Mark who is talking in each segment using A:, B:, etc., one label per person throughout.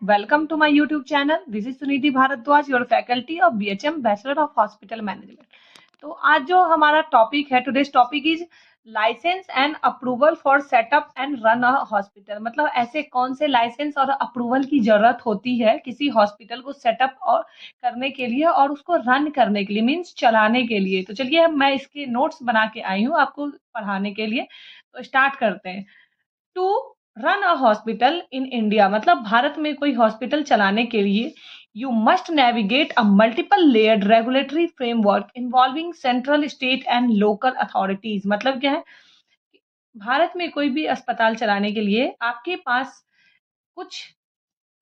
A: Welcome to my YouTube channel. This is Sunidhi Bharadwaj, your faculty of BHM Bachelor of Hospital Management. तो आज जो हमारा topic है, today's topic is licence and approval for setup and run a hospital. मतलब ऐसे कौन से licence और अप्रूवल की जरूरत होती है किसी हॉस्पिटल को सेटअप और करने के लिए और उसको रन करने के लिए, मीन्स चलाने के लिए। तो चलिए मैं इसके नोट्स बना के आई हूँ आपको पढ़ाने के लिए। तो स्टार्ट करते हैं। To run a hospital in India, मतलब भारत में कोई हॉस्पिटल चलाने के लिए you must navigate a multiple layered regulatory framework involving central, state and local authorities. मतलब क्या है, भारत में कोई भी अस्पताल चलाने के लिए आपके पास कुछ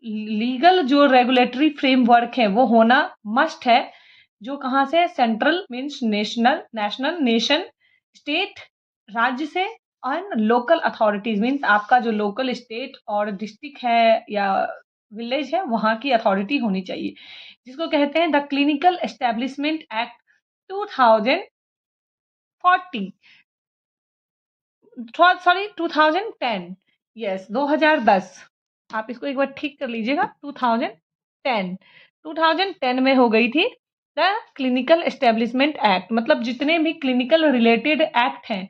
A: लीगल जो रेगुलेटरी फ्रेमवर्क है वो होना मस्ट है। जो कहाँ से, central means national nation, state राज्य से, और लोकल अथॉरिटीज मीन्स आपका जो लोकल स्टेट और डिस्ट्रिक्ट है या विलेज है वहाँ की अथॉरिटी होनी चाहिए, जिसको कहते हैं the clinical establishment act 2040, sorry 2010, yes 2010। आप इसको एक बार ठीक कर लीजिएगा। 2010 में हो गई थी द क्लिनिकल एस्टेब्लिशमेंट एक्ट। मतलब जितने भी क्लिनिकल रिलेटेड एक्ट हैं,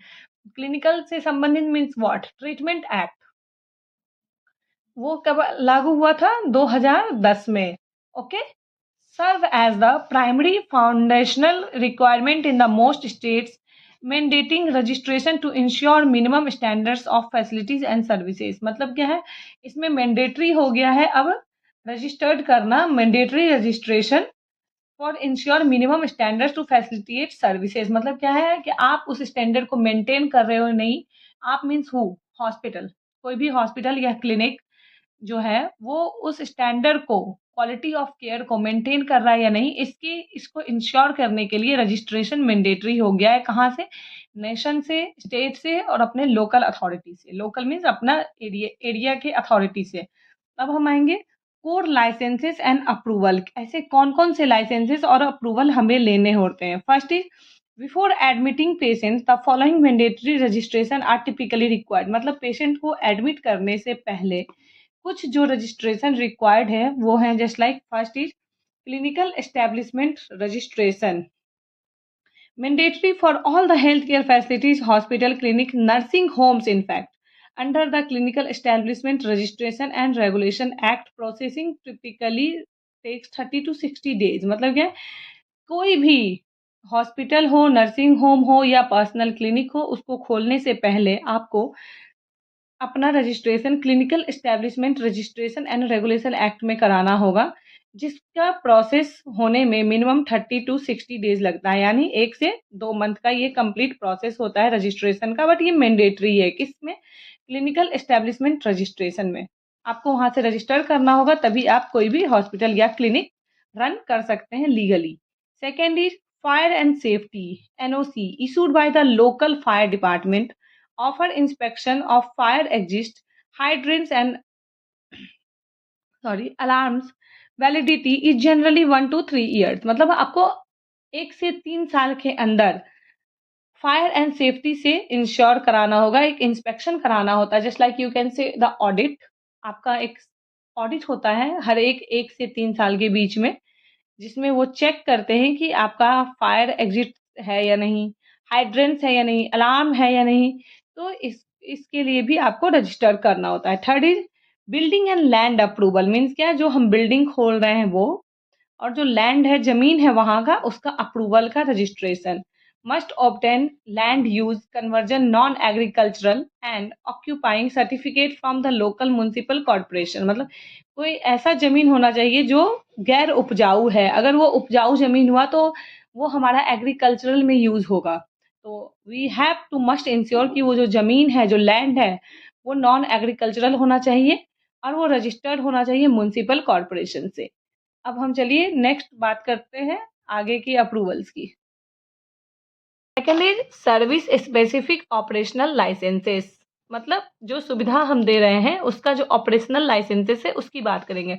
A: क्लिनिकल से संबंधित मीन्स व्हाट, ट्रीटमेंट एक्ट, वो कब लागू हुआ था, 2010 में। Okay, serve as the primary foundational requirement in the most states, mandating registration to ensure minimum standards of facilities and services. मतलब क्या है, इसमें मैंडेटरी हो गया है अब रजिस्टर्ड करना, mandatory registration for ensure minimum standards to facilitate services. मतलब क्या है कि आप उस स्टैंडर्ड को मेंटेन कर रहे हो नहीं, आप मीन्स हु, हॉस्पिटल, कोई भी हॉस्पिटल या क्लिनिक जो है वो उस स्टैंडर्ड को, क्वालिटी ऑफ केयर को मेंटेन कर रहा है या नहीं, इसको इंश्योर करने के लिए रजिस्ट्रेशन मैंडेटरी हो गया है। कहाँ से, नेशन से, स्टेट से और अपने लोकल अथॉरिटी से। लोकल मीन्स अपना एरिया के अथॉरिटी से। अब हम आएंगे कोर लाइसेंसेस एंड अप्रूवल। ऐसे कौन कौन से लाइसेंसेस और अप्रूवल हमें लेने होते हैं। First is before admitting patient the following mandatory registration are typically required. मतलब पेशेंट को एडमिट करने से पहले कुछ जो रजिस्ट्रेशन रिक्वायर्ड है वो है just like, first is clinical establishment registration, mandatory for all the health care facilities, hospital, clinic, nursing homes in fact, under the clinical establishment registration and regulation act, processing typically takes 30 to 60 days। मतलब क्या, कोई भी hospital हो, nursing home हो या personal clinic हो, उसको खोलने से पहले आपको अपना registration clinical establishment registration and regulation act में कराना होगा, जिसका प्रोसेस होने में मिनिमम 30 to 60 डेज लगता है, यानी 1 से 2 मंथ का ये कंप्लीट प्रोसेस होता है रजिस्ट्रेशन का। बट ये मैंडेटरी है, किसमें, क्लिनिकल एस्टेब्लिशमेंट रजिस्ट्रेशन में। आपको वहाँ से रजिस्टर करना होगा, तभी आप कोई भी हॉस्पिटल या क्लिनिक रन कर सकते हैं legally. Second is fire and safety, NOC issued by the local fire department, offer inspection of fire exit, hydrants and alarms. Validity is generally 1 to 3 years। मतलब आपको 1 से 3 साल के अंदर फायर एंड सेफ्टी से इंश्योर कराना होगा, एक इंस्पेक्शन कराना होता है। Just like you can say the audit, आपका एक ऑडिट होता है हर 1 से 3 साल के बीच में, जिसमें वो चेक करते हैं कि आपका फायर एग्जिट है या नहीं, हाइड्रेंट्स है या नहीं, अलार्म है या नहीं। तो इसके लिए भी आपको रजिस्टर करना होता है। Third is building and land approval, means क्या, जो हम बिल्डिंग खोल रहे हैं वो, और जो लैंड है, जमीन है वहाँ का, उसका अप्रूवल का registration. Must obtain land use conversion non agricultural and occupying certificate from the local municipal corporation. मतलब कोई ऐसा जमीन होना चाहिए जो गैर उपजाऊ है। अगर वो उपजाऊ जमीन हुआ तो वो हमारा एग्रीकल्चरल में यूज होगा। तो we have to must ensure कि वो जो जमीन है, जो लैंड है, वो नॉन एग्रीकल्चरल होना चाहिए और वो रजिस्टर्ड होना चाहिए म्युनिसिपल कॉर्पोरेशन से। अब हम चलिए नेक्स्ट बात करते हैं आगे की अप्रूवल्स की। Second is service specific operational licences. मतलब जो सुविधा हम दे रहे हैं उसका जो ऑपरेशनल लाइसेंसेस है उसकी बात करेंगे।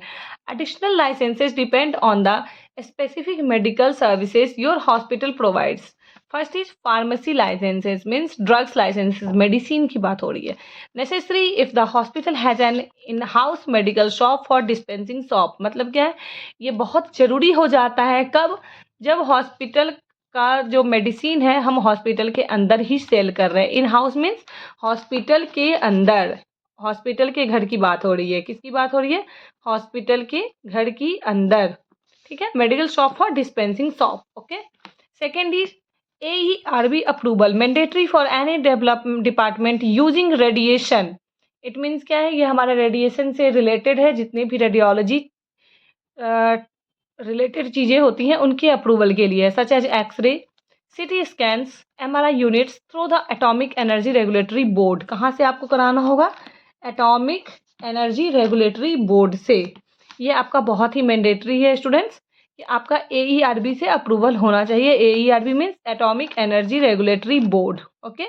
A: Additional licences depend on the specific medical services your hospital provides. First is pharmacy licences means drugs licences, medicine की बात हो रही है। Necessary if the hospital has an in house medical shop for dispensing shop, मतलब क्या है, ये बहुत जरूरी हो जाता है कब, जब हॉस्पिटल का जो मेडिसिन है हम हॉस्पिटल के अंदर ही सेल कर रहे हैं। इन हाउस मीन्स हॉस्पिटल के अंदर, हॉस्पिटल के घर की बात हो रही है। किसकी बात हो रही है? हॉस्पिटल के घर की अंदर, ठीक है। Medical shop for dispensing shop, okay. Second is AERB approval mandatory for any development department using radiation। It means क्या है, ये हमारा रेडिएशन से रिलेटेड है, जितने भी रेडियोलॉजी रिलेटेड चीज़ें होती हैं उनके अप्रूवल के लिए, such as x-ray, CT scans, MRI units through the atomic energy regulatory board. कहाँ से आपको कराना होगा? एटॉमिक एनर्जी रेगुलेटरी बोर्ड से। ये आपका बहुत ही मैंडेटरी है स्टूडेंट्स कि आपका AERB से अप्रूवल होना चाहिए। AERB means atomic energy regulatory board, okay.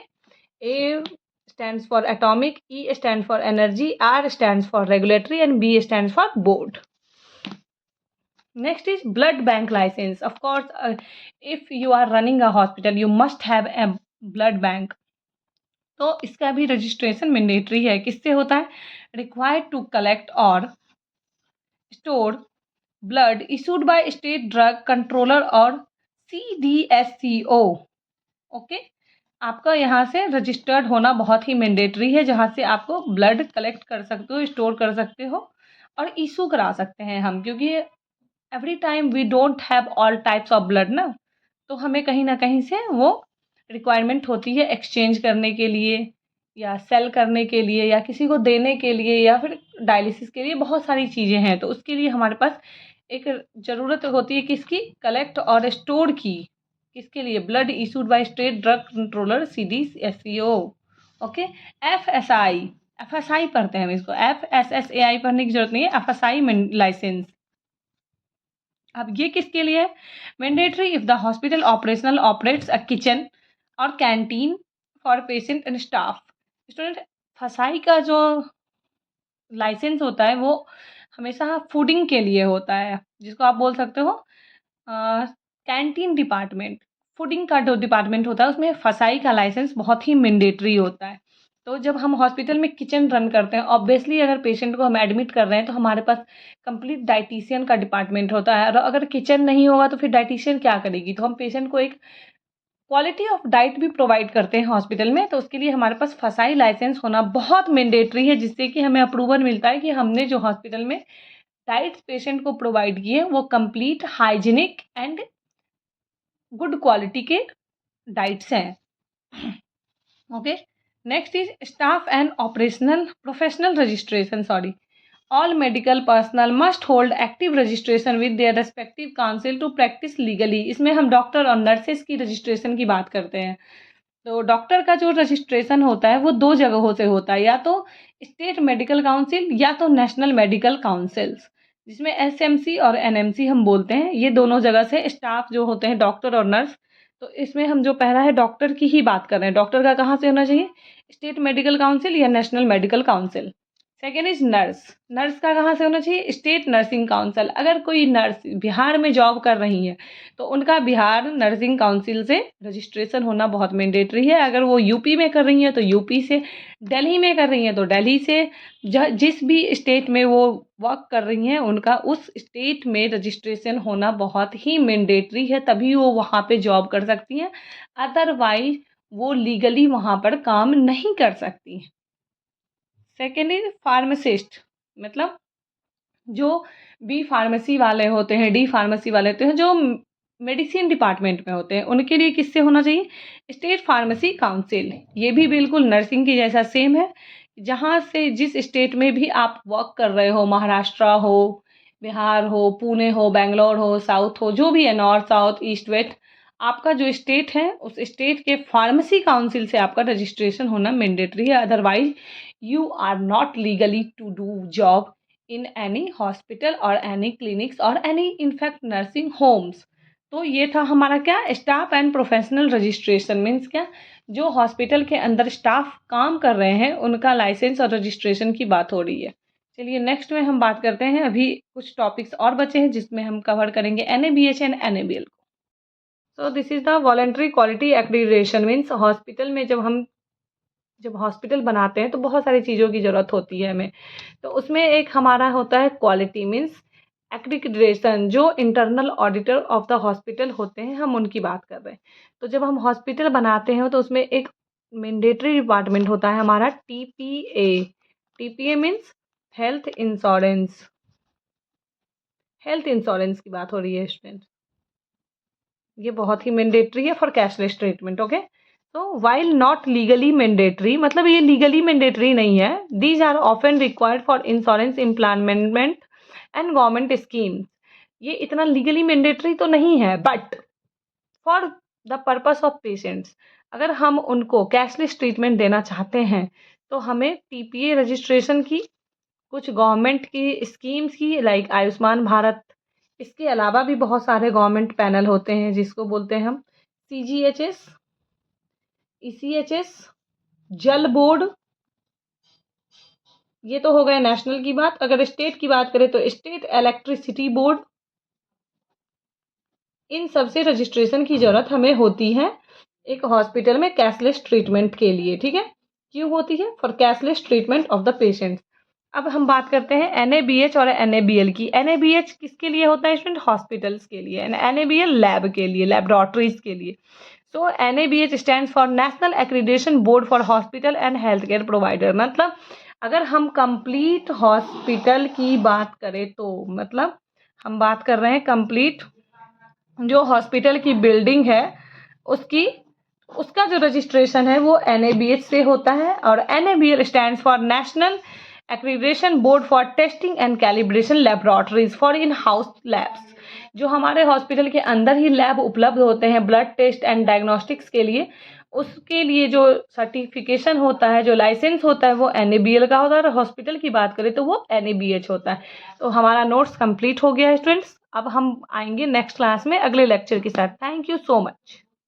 A: A stands for atomic, E stands for energy, R stands for regulatory and B stands for board. Next is blood bank license. Of course, if you are running a hospital, you must have a blood bank. तो इसका भी registration mandatory है। किससे होता है? Required to collect और store blood issued by state drug controller और CDSCO, okay. आपका यहाँ से रजिस्टर्ड होना बहुत ही मैंडेटरी है, जहाँ से आपको ब्लड कलेक्ट कर सकते हो, स्टोर कर सकते हो और इशू करा सकते हैं हम, क्योंकि every time we don't have all types of blood ना, तो हमें कहीं ना कहीं से वो रिक्वायरमेंट होती है एक्सचेंज करने के लिए या सेल करने के लिए या किसी को देने के लिए या फिर डायलिसिस के लिए, बहुत सारी चीज़ें हैं। तो उसके लिए हमारे पास एक ज़रूरत होती है किसकी? कलेक्ट और स्टोर की। किसके लिए? Blood issued by state drug controller CDSCO, okay. FSI पढ़ते हैं हम इसको, FSSAI पढ़ने की जरूरत नहीं है, FSI लाइसेंस। अब ये किसके लिए है? Mandatory if the hospital operational operates a kitchen और canteen for patient and staff. Student, FSSAI का जो लाइसेंस होता है वो हमेशा फूडिंग के लिए होता है, जिसको आप बोल सकते हो कैंटीन डिपार्टमेंट। फूडिंग का जो डिपार्टमेंट होता है उसमें फसाई का लाइसेंस बहुत ही मैंडेटरी होता है। तो जब हम हॉस्पिटल में किचन रन करते हैं, ऑब्वियसली अगर पेशेंट को हम एडमिट कर रहे हैं तो हमारे पास कंप्लीट डाइटिशियन का डिपार्टमेंट होता है, और अगर किचन नहीं होगा तो फिर डाइटिशियन क्या करेगी? तो हम पेशेंट को एक क्वालिटी ऑफ डाइट भी प्रोवाइड करते हैं हॉस्पिटल में। तो उसके लिए हमारे पास फसाई लाइसेंस होना बहुत मैंडेटरी है, जिससे कि हमें अप्रूवल मिलता है कि हमने जो हॉस्पिटल में डाइट्स पेशेंट को प्रोवाइड किए वो complete hygienic and good quality के डाइट्स हैं, okay. Next is staff and operational professional registration, sorry. All medical personal must hold active registration with their respective council to practise legally. इसमें हम doctor और nurses की registration की बात करते हैं। तो डॉक्टर का जो रजिस्ट्रेशन होता है वो दो जगहों से होता है, या तो स्टेट मेडिकल काउंसिल या तो नेशनल मेडिकल काउंसिल्स, जिसमें SMC और NMC हम बोलते हैं। ये दोनों जगह से स्टाफ जो होते हैं डॉक्टर और नर्स, तो इसमें हम जो पहला है डॉक्टर की ही बात कर रहे हैं। डॉक्टर का कहाँ से होना चाहिए? स्टेट मेडिकल काउंसिल या national medical council. Second is nurse. Nurse का कहाँ से होना चाहिए? State nursing council. अगर कोई नर्स बिहार में जॉब कर रही है तो उनका बिहार नर्सिंग काउंसिल से रजिस्ट्रेशन होना बहुत मैंडेटरी है। अगर वो यूपी में कर रही हैं तो यूपी से, दिल्ली में कर रही हैं तो दिल्ली से, जिस भी स्टेट में वो वर्क कर रही हैं उनका उस स्टेट में रजिस्ट्रेशन होना बहुत ही मैंडेटरी है, तभी वो वहाँ पे जॉब कर सकती हैं। अदरवाइज वो लीगली वहाँ पर काम नहीं कर सकती हैं। सेकेंड इज फार्मासिस्ट, मतलब जो बी फार्मेसी वाले होते हैं, डी फार्मेसी वाले होते हैं, जो मेडिसिन डिपार्टमेंट में होते हैं, उनके लिए किससे होना चाहिए? State pharmacy council. ये भी बिल्कुल नर्सिंग की जैसा सेम है। जहाँ से जिस स्टेट में भी आप वर्क कर रहे हो, महाराष्ट्र हो, बिहार हो, पुणे हो, बेंगलोर हो, साउथ हो, जो भी है, नॉर्थ साउथ ईस्ट वेस्ट, आपका जो स्टेट है उस स्टेट के फार्मेसी काउंसिल से आपका रजिस्ट्रेशन होना मैंडेटरी है। Otherwise you are not legally to do job in any hospital or any clinics or any in fact nursing homes। तो ये था हमारा क्या? Staff and professional registration means क्या? जो हॉस्पिटल के अंदर स्टाफ काम कर रहे हैं उनका लाइसेंस और रजिस्ट्रेशन की बात हो रही है। चलिए नेक्स्ट में हम बात करते हैं। अभी कुछ टॉपिक्स और बचे हैं जिसमें हम कवर करेंगे NABH एंड NABL को। So this is the voluntary quality accreditation means hospital में जब हॉस्पिटल बनाते हैं तो बहुत सारी चीज़ों की ज़रूरत होती है हमें। तो उसमें एक हमारा होता है क्वालिटी मीन्स एक्रीडिटेशन, जो internal auditor of the hospital होते हैं, हम उनकी बात कर रहे हैं। तो जब हम हॉस्पिटल बनाते हैं तो उसमें एक मैंडेटरी डिपार्टमेंट होता है हमारा TPA. TPA means health insurance. Health insurance की बात हो रही है स्टूडेंट। ये बहुत ही मैंडेटरी है फॉर कैशलेस ट्रीटमेंट। ओके, तो वाइल नॉट लीगली मैंडेटरी, मतलब ये लीगली मैंडेटरी नहीं है। These are often required for insurance employment and government schemes. ये इतना लीगली मैंडेटरी तो नहीं है, but for the purpose of patients, अगर हम उनको कैशलेस ट्रीटमेंट देना चाहते हैं तो हमें टीपीए रजिस्ट्रेशन की, कुछ गवर्नमेंट की स्कीम्स की लाइक आयुष्मान भारत, इसके अलावा भी बहुत सारे गवर्नमेंट पैनल होते हैं जिसको बोलते हैं हम सीजीएचएस, ईसीएचएस, जल बोर्ड। ये तो हो गए नेशनल की बात। अगर स्टेट की बात करें तो स्टेट इलेक्ट्रिसिटी बोर्ड। इन सब से रजिस्ट्रेशन की ज़रूरत हमें होती है एक हॉस्पिटल में कैशलेस ट्रीटमेंट के लिए। ठीक है, क्यों होती है? For cashless treatment of the patient. अब हम बात करते हैं एनएबीएच और एनएबीएल की। एनएबीएच किसके लिए होता है स्टूडेंट? हॉस्पिटल्स के लिए। एनएबीएल लैब के लिए, लैबोरेटरीज के लिए। So NABH stands for national accreditation board for hospital and health care provider. मतलब अगर हम कंप्लीट हॉस्पिटल की बात करें तो मतलब हम बात कर रहे हैं कंप्लीट जो हॉस्पिटल की बिल्डिंग है उसका जो रजिस्ट्रेशन है वो एनएबीएच से होता है। और NABL stands for national accreditation board for testing and calibration laboratories for in house labs. जो हमारे हॉस्पिटल के अंदर ही लैब उपलब्ध होते हैं ब्लड टेस्ट एंड डायग्नोस्टिक्स के लिए, उसके लिए जो सर्टिफिकेशन होता है, जो लाइसेंस होता है, वो एनएबीएल का होता है। और हॉस्पिटल की बात करें तो वो एनएबीएच होता है। तो हमारा नोट्स कंप्लीट हो गया है स्टूडेंट्स। अब हम आएंगे नेक्स्ट क्लास में अगले लेक्चर के साथ। Thank you so much.